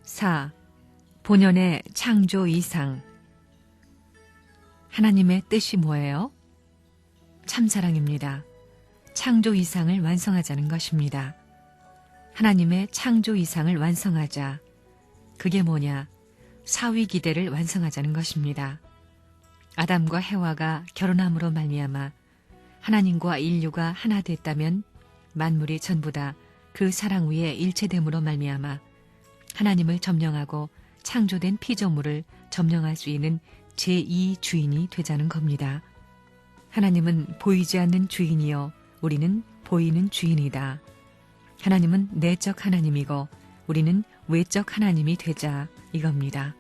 4. 본연의 창조 이상. 하나님의 뜻이 뭐예요? 참사랑입니다. 창조 이상을 완성하자는 것입니다. 하나님의 창조 이상을 완성하자. 그게 뭐냐? 사위기대를 완성하자는 것입니다. 아담과 해와가 결혼함으로 말미암아 하나님과 인류가 하나 됐다면 만물이 전부 다 그 사랑 위에 일체됨으로 말미암아 하나님을 점령하고 창조된 피조물을 점령할 수 있는 제2 주인이 되자는 겁니다. 하나님은 보이지 않는 주인이요 우리는 보이는 주인이다. 하나님은 내적 하나님이고 우리는 외적 하나님이 되자 이겁니다.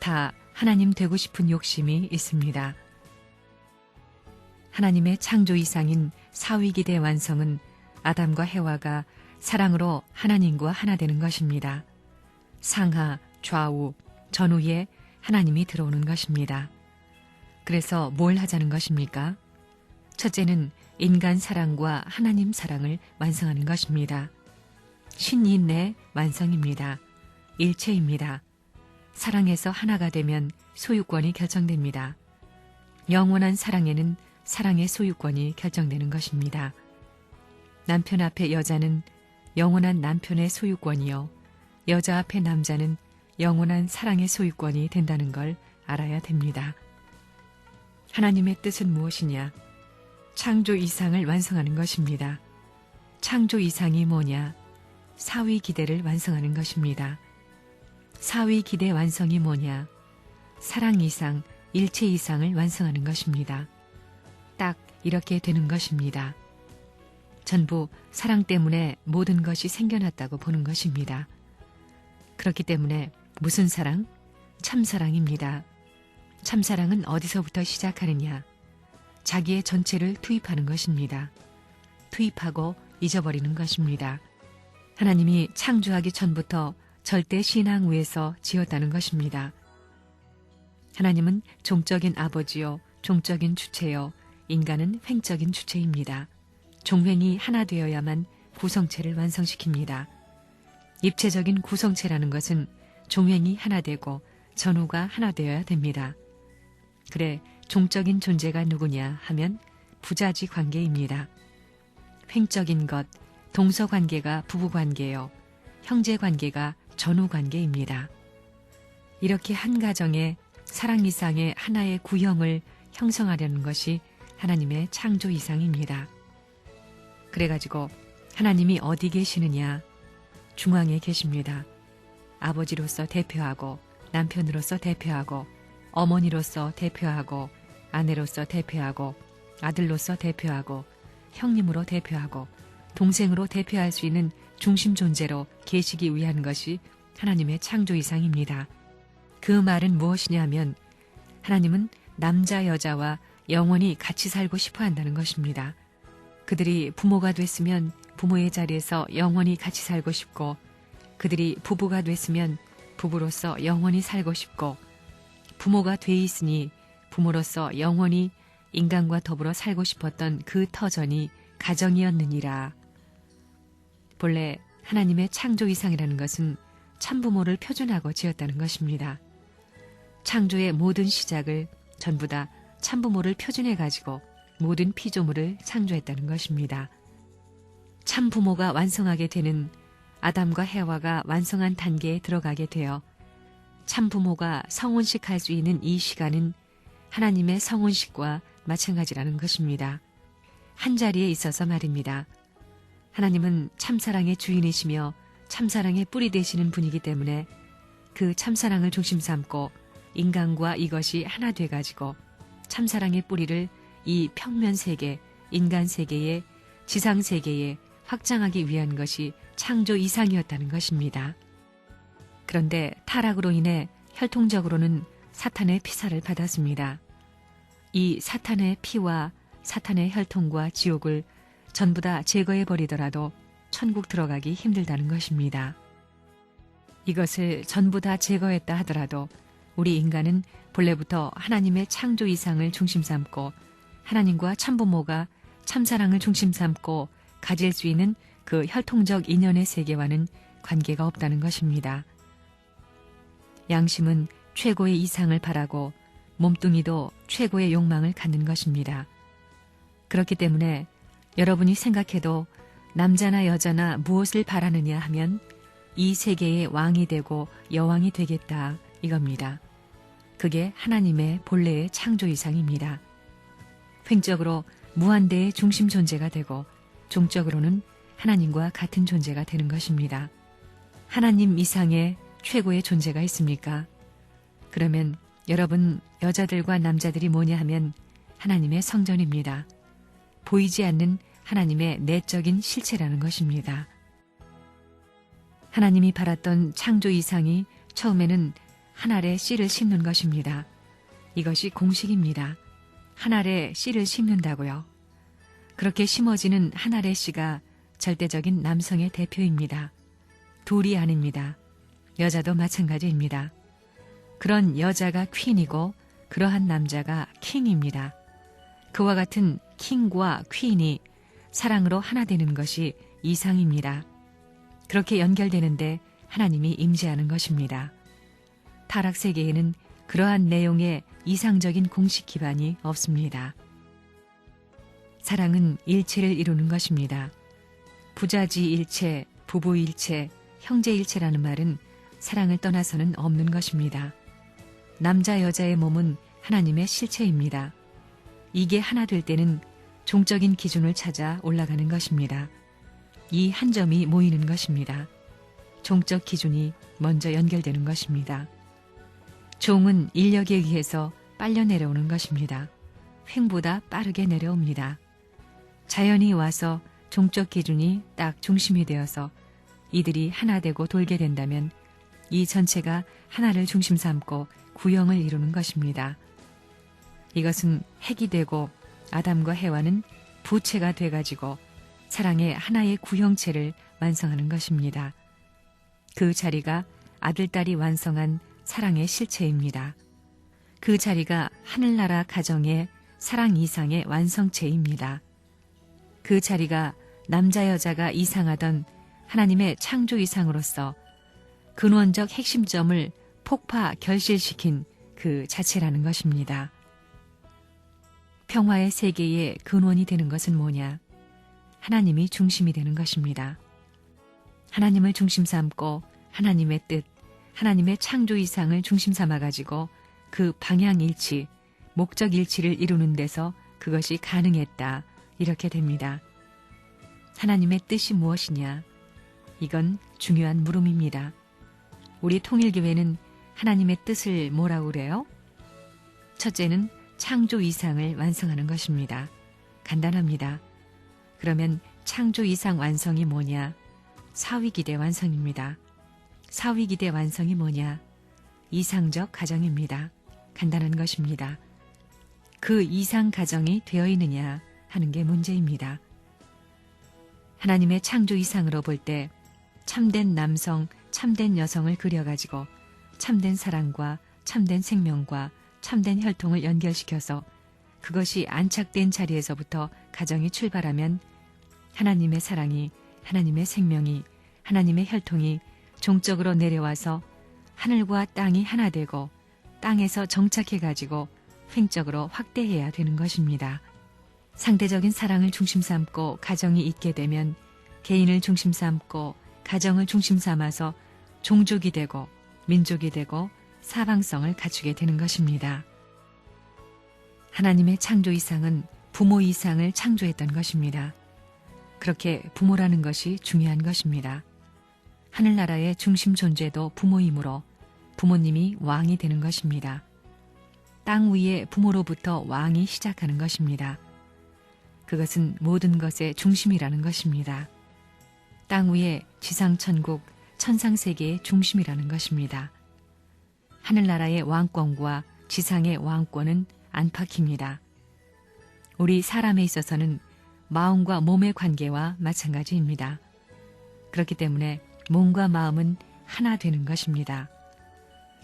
다 하나님 되고 싶은 욕심이 있습니다. 하나님의 창조 이상인 사위기대 완성은 아담과 해와가 사랑으로 하나님과 하나 되는 것입니다. 상하, 좌우, 전후에 하나님이 들어오는 것입니다. 그래서 뭘 하자는 것입니까? 첫째는 인간 사랑과 하나님 사랑을 완성하는 것입니다. 신인의 완성입니다. 일체입니다. 사랑에서 하나가 되면 소유권이 결정됩니다. 영원한 사랑에는 사랑의 소유권이 결정되는 것입니다. 남편 앞에 여자는 영원한 남편의 소유권이요. 여자 앞에 남자는 영원한 사랑의 소유권이 된다는 걸 알아야 됩니다. 하나님의 뜻은 무엇이냐? 창조 이상을 완성하는 것입니다. 창조 이상이 뭐냐? 사위기대를 완성하는 것입니다. 사위기대 완성이 뭐냐? 사랑 이상, 일체 이상을 완성하는 것입니다. 딱 이렇게 되는 것입니다. 전부 사랑 때문에 모든 것이 생겨났다고 보는 것입니다. 그렇기 때문에 무슨 사랑? 참사랑입니다. 참사랑은 어디서부터 시작하느냐? 자기의 전체를 투입하는 것입니다. 투입하고 잊어버리는 것입니다. 하나님이 창조하기 전부터 절대 신앙 위에서 지었다는 것입니다. 하나님은 종적인 아버지요, 종적인 주체요, 인간은 횡적인 주체입니다. 종횡이 하나 되어야만 구성체를 완성시킵니다. 입체적인 구성체라는 것은 종횡이 하나 되고 전후가 하나 되어야 됩니다. 그래, 종적인 존재가 누구냐 하면 부자지 관계입니다. 횡적인 것, 동서관계가 부부관계요, 형제관계가 전후관계입니다. 이렇게 한 가정에 사랑 이상의 하나의 구형을 형성하려는 것이 하나님의 창조 이상입니다. 그래가지고 하나님이 어디 계시느냐? 중앙에 계십니다. 아버지로서 대표하고 남편으로서 대표하고 어머니로서 대표하고 아내로서 대표하고 아들로서 대표하고 형님으로 대표하고 동생으로 대표할 수 있는 중심 존재로 계시기 위한 것이 하나님의 창조 이상입니다. 그 말은 무엇이냐면 하나님은 남자 여자와 영원히 같이 살고 싶어 한다는 것입니다. 그들이 부모가 됐으면 부모의 자리에서 영원히 같이 살고 싶고 그들이 부부가 됐으면 부부로서 영원히 살고 싶고 부모가 돼 있으니 부모로서 영원히 인간과 더불어 살고 싶었던 그 터전이 가정이었느니라. 본래 하나님의 창조 이상이라는 것은 참부모를 표준하고 지었다는 것입니다. 창조의 모든 시작을 전부 다 참부모를 표준해가지고 모든 피조물을 창조했다는 것입니다. 참부모가 완성하게 되는 아담과 해와가 완성한 단계에 들어가게 되어 참부모가 성혼식할 수 있는 이 시간은 하나님의 성혼식과 마찬가지라는 것입니다. 한자리에 있어서 말입니다. 하나님은 참사랑의 주인이시며 참사랑의 뿌리 되시는 분이기 때문에 그 참사랑을 중심 삼고 인간과 이것이 하나 돼가지고 참사랑의 뿌리를 이 평면세계, 인간세계에 지상세계에 확장하기 위한 것이 창조 이상이었다는 것입니다. 그런데 타락으로 인해 혈통적으로는 사탄의 피살을 받았습니다. 이 사탄의 피와 사탄의 혈통과 지옥을 전부 다 제거해버리더라도 천국 들어가기 힘들다는 것입니다. 이것을 전부 다 제거했다 하더라도 우리 인간은 본래부터 하나님의 창조 이상을 중심 삼고 하나님과 참부모가 참사랑을 중심 삼고 가질 수 있는 그 혈통적 인연의 세계와는 관계가 없다는 것입니다. 양심은 최고의 이상을 바라고 몸뚱이도 최고의 욕망을 갖는 것입니다. 그렇기 때문에 여러분이 생각해도 남자나 여자나 무엇을 바라느냐 하면 이 세계의 왕이 되고 여왕이 되겠다 이겁니다. 그게 하나님의 본래의 창조 이상입니다. 횡적으로 무한대의 중심 존재가 되고 종적으로는 하나님과 같은 존재가 되는 것입니다. 하나님 이상의 최고의 존재가 있습니까? 그러면 여러분 여자들과 남자들이 뭐냐 하면 하나님의 성전입니다. 보이지 않는 하나님의 내적인 실체라는 것입니다. 하나님이 바랐던 창조 이상이 처음에는 한 알에 씨를 심는 것입니다. 이것이 공식입니다. 한 알에 씨를 심는다고요. 그렇게 심어지는 한 알의 씨가 절대적인 남성의 대표입니다. 둘이 아닙니다. 여자도 마찬가지입니다. 그런 여자가 퀸이고 그러한 남자가 킹입니다. 그와 같은 킹과 퀸이 사랑으로 하나 되는 것이 이상입니다. 그렇게 연결되는데 하나님이 임재하는 것입니다. 타락 세계에는 그러한 내용의 이상적인 공식 기반이 없습니다. 사랑은 일체를 이루는 것입니다. 부자지 일체, 부부 일체, 형제 일체라는 말은 사랑을 떠나서는 없는 것입니다. 남자 여자의 몸은 하나님의 실체입니다. 이게 하나 될 때는 종적인 기준을 찾아 올라가는 것입니다. 이 한 점이 모이는 것입니다. 종적 기준이 먼저 연결되는 것입니다. 종은 인력에 의해서 빨려 내려오는 것입니다. 횡보다 빠르게 내려옵니다. 자연이 와서 종적 기준이 딱 중심이 되어서 이들이 하나 되고 돌게 된다면 이 전체가 하나를 중심 삼고 구형을 이루는 것입니다. 이것은 핵이 되고 아담과 해와는 부체가 돼가지고 사랑의 하나의 구형체를 완성하는 것입니다. 그 자리가 아들딸이 완성한 사랑의 실체입니다. 그 자리가 하늘나라 가정의 사랑 이상의 완성체입니다. 그 자리가 남자 여자가 이상하던 하나님의 창조 이상으로서 근원적 핵심점을 폭파 결실시킨 그 자체라는 것입니다. 평화의 세계의 근원이 되는 것은 뭐냐? 하나님이 중심이 되는 것입니다. 하나님을 중심 삼고 하나님의 뜻, 하나님의 창조 이상을 중심 삼아가지고 그 방향일치, 목적일치를 이루는 데서 그것이 가능했다. 이렇게 됩니다. 하나님의 뜻이 무엇이냐? 이건 중요한 물음입니다. 우리 통일교회는 하나님의 뜻을 뭐라고 그래요? 첫째는 창조 이상을 완성하는 것입니다. 간단합니다. 그러면 창조 이상 완성이 뭐냐? 사위기대 완성입니다. 사위기대 완성이 뭐냐? 이상적 가정입니다. 간단한 것입니다. 그 이상 가정이 되어 있느냐 하는 게 문제입니다. 하나님의 창조 이상으로 볼 때 참된 남성, 참된 여성을 그려가지고 참된 사랑과 참된 생명과 참된 혈통을 연결시켜서 그것이 안착된 자리에서부터 가정이 출발하면 하나님의 사랑이, 하나님의 생명이, 하나님의 혈통이 종적으로 내려와서 하늘과 땅이 하나 되고 땅에서 정착해가지고 횡적으로 확대해야 되는 것입니다. 상대적인 사랑을 중심 삼고 가정이 있게 되면 개인을 중심 삼고 가정을 중심 삼아서 종족이 되고 민족이 되고 사방성을 갖추게 되는 것입니다. 하나님의 창조 이상은 부모 이상을 창조했던 것입니다. 그렇게 부모라는 것이 중요한 것입니다. 하늘나라의 중심 존재도 부모이므로 부모님이 왕이 되는 것입니다. 땅 위에 부모로부터 왕이 시작하는 것입니다. 그것은 모든 것의 중심이라는 것입니다. 땅 위에 지상천국, 천상세계의 중심이라는 것입니다. 하늘나라의 왕권과 지상의 왕권은 안팎입니다. 우리 사람에 있어서는 마음과 몸의 관계와 마찬가지입니다. 그렇기 때문에 몸과 마음은 하나 되는 것입니다.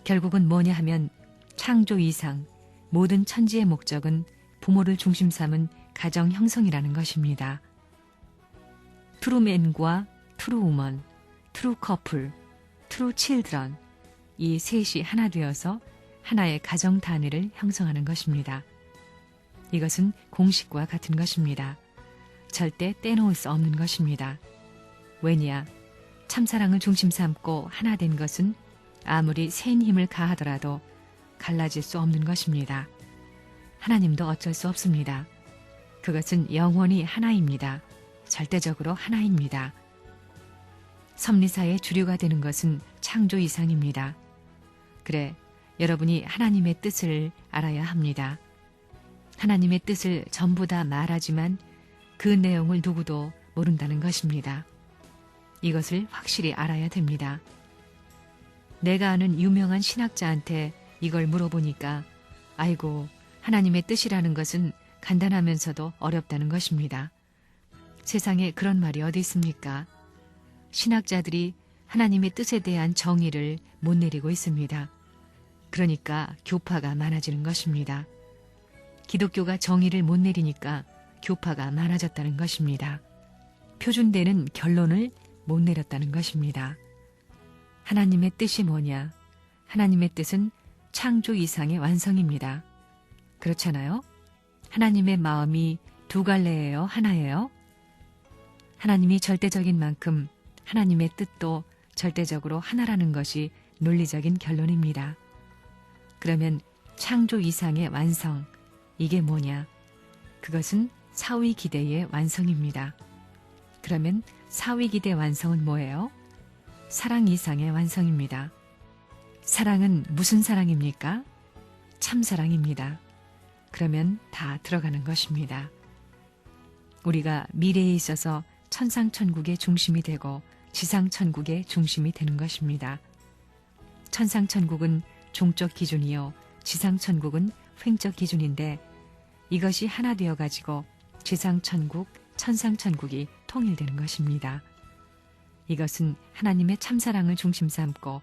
결국은 뭐냐 하면 창조 이상, 모든 천지의 목적은 부모를 중심 삼은 가정 형성이라는 것입니다. 트루맨과 트루우먼, 트루커플, 트루칠드런, 이 셋이 하나 되어서 하나의 가정 단위를 형성하는 것입니다. 이것은 공식과 같은 것입니다. 절대 떼놓을 수 없는 것입니다. 왜냐? 참사랑을 중심 삼고 하나 된 것은 아무리 센 힘을 가하더라도 갈라질 수 없는 것입니다. 하나님도 어쩔 수 없습니다. 그것은 영원히 하나입니다. 절대적으로 하나입니다. 섭리사의 주류가 되는 것은 창조 이상입니다. 그래, 여러분이 하나님의 뜻을 알아야 합니다. 하나님의 뜻을 전부 다 말하지만 그 내용을 누구도 모른다는 것입니다. 이것을 확실히 알아야 됩니다. 내가 아는 유명한 신학자한테 이걸 물어보니까 아이고, 하나님의 뜻이라는 것은 간단하면서도 어렵다는 것입니다. 세상에 그런 말이 어디 있습니까? 신학자들이 하나님의 뜻에 대한 정의를 못 내리고 있습니다. 그러니까 교파가 많아지는 것입니다. 기독교가 정의를 못 내리니까 교파가 많아졌다는 것입니다. 표준되는 결론을 못 내렸다는 것입니다. 하나님의 뜻이 뭐냐? 하나님의 뜻은 창조 이상의 완성입니다. 그렇잖아요? 하나님의 마음이 두 갈래예요? 하나예요? 하나님이 절대적인 만큼 하나님의 뜻도 절대적으로 하나라는 것이 논리적인 결론입니다. 그러면 창조 이상의 완성, 이게 뭐냐? 그것은 사위기대의 완성입니다. 그러면 사위기대 완성은 뭐예요? 사랑 이상의 완성입니다. 사랑은 무슨 사랑입니까? 참사랑입니다. 그러면 다 들어가는 것입니다. 우리가 미래에 있어서 천상천국의 중심이 되고 지상천국의 중심이 되는 것입니다. 천상천국은 종적 기준이요, 지상천국은 횡적 기준인데 이것이 하나 되어가지고 지상천국, 천상천국이 통일되는 것입니다. 이것은 하나님의 참사랑을 중심 삼고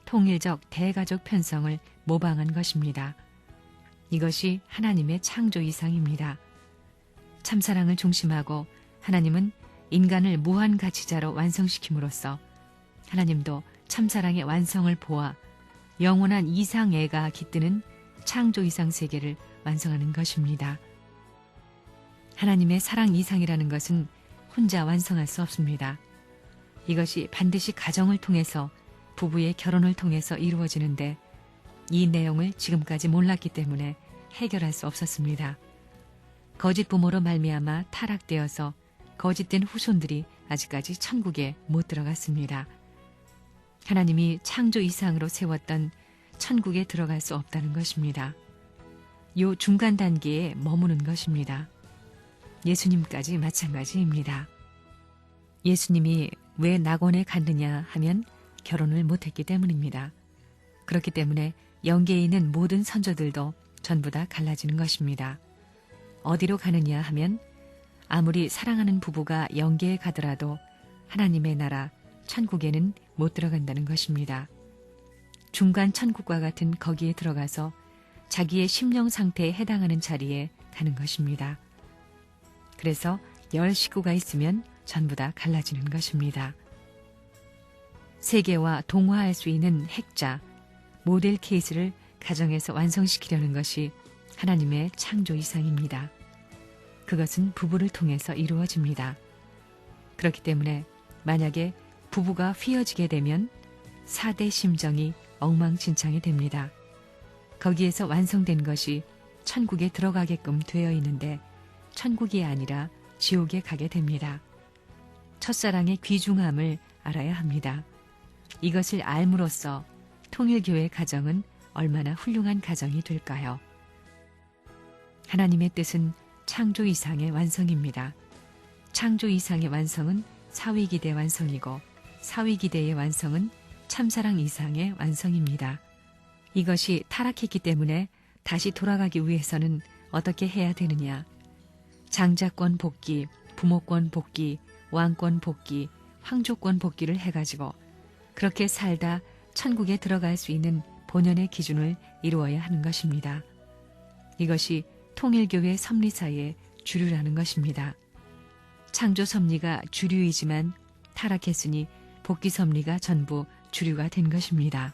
통일적 대가족 편성을 모방한 것입니다. 이것이 하나님의 창조 이상입니다. 참사랑을 중심하고 하나님은 인간을 무한가치자로 완성시킴으로써 하나님도 참사랑의 완성을 보아 영원한 이상애가 깃드는 창조 이상 세계를 완성하는 것입니다. 하나님의 사랑 이상이라는 것은 혼자 완성할 수 없습니다. 이것이 반드시 가정을 통해서 부부의 결혼을 통해서 이루어지는데 이 내용을 지금까지 몰랐기 때문에 해결할 수 없었습니다. 거짓 부모로 말미암아 타락되어서 거짓된 후손들이 아직까지 천국에 못 들어갔습니다. 하나님이 창조 이상으로 세웠던 천국에 들어갈 수 없다는 것입니다. 요 중간 단계에 머무는 것입니다. 예수님까지 마찬가지입니다. 예수님이 왜 낙원에 갔느냐 하면 결혼을 못했기 때문입니다. 그렇기 때문에 영계에 있는 모든 선조들도 전부 다 갈라지는 것입니다. 어디로 가느냐 하면 아무리 사랑하는 부부가 영계에 가더라도 하나님의 나라 천국에는 못 들어간다는 것입니다. 중간 천국과 같은 거기에 들어가서 자기의 심령 상태에 해당하는 자리에 가는 것입니다. 그래서 10 식구가 있으면 전부 다 갈라지는 것입니다. 세계와 동화할 수 있는 핵자, 모델 케이스를 가정에서 완성시키려는 것이 하나님의 창조 이상입니다. 그것은 부부를 통해서 이루어집니다. 그렇기 때문에 만약에 부부가 휘어지게 되면 4대 심정이 엉망진창이 됩니다. 거기에서 완성된 것이 천국에 들어가게끔 되어 있는데 천국이 아니라 지옥에 가게 됩니다. 첫사랑의 귀중함을 알아야 합니다. 이것을 알므로써 통일교회 가정은 얼마나 훌륭한 가정이 될까요? 하나님의 뜻은 창조 이상의 완성입니다. 창조 이상의 완성은 사위기대 완성이고 사위기대의 완성은 참사랑 이상의 완성입니다. 이것이 타락했기 때문에 다시 돌아가기 위해서는 어떻게 해야 되느냐? 장자권 복귀, 부모권 복귀, 왕권 복귀, 황조권 복귀를 해가지고 그렇게 살다 천국에 들어갈 수 있는 본연의 기준을 이루어야 하는 것입니다. 이것이 통일교회 섭리사의 주류라는 것입니다. 창조 섭리가 주류이지만 타락했으니 복귀 섭리가 전부 주류가 된 것입니다.